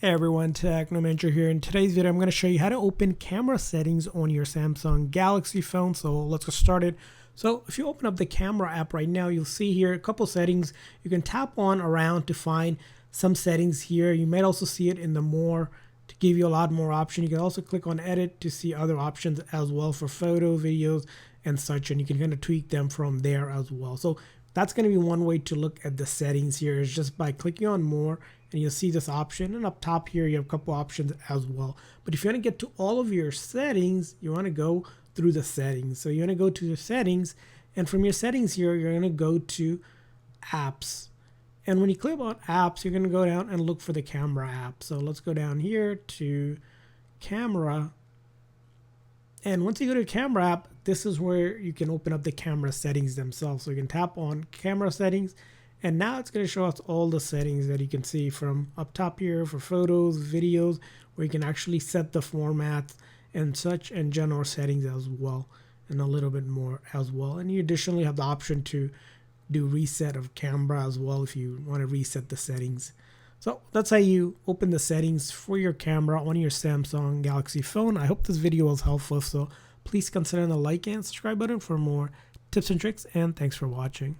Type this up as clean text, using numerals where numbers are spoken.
Hey everyone, Technomentary here. In today's video, I'm going to show you how to open camera settings on your Samsung Galaxy phone. So let's get started. So if you open up the camera app right now, you'll see here a couple settings. You can tap on around to find some settings here. You might also see it in the more to give you a lot more options. You can also click on edit to see other options as well for photos, videos, and such. And you can kind of tweak them from there as well. So that's going to be one way to look at the settings here is just by clicking on more, and you'll see this option, and up top here you have a couple options as well. But if you want to get to all of your settings, you want to go through the settings. So you want to go to the settings, and from your settings here you're going to go to apps. And when you click on apps, you're going to go down and look for the camera app. So let's go down here to camera. And once you go to camera app, this is where you can open up the camera settings themselves. So you can tap on camera settings, and now it's going to show us all the settings that you can see from up top here for photos, videos, where you can actually set the formats and such, and general settings as well, and a little bit more as well. And you additionally have the option to do reset of camera as well if you want to reset the settings. So that's how you open the settings for your camera on your Samsung Galaxy phone. I hope this video was helpful, so please consider the like and subscribe button for more tips and tricks, and thanks for watching.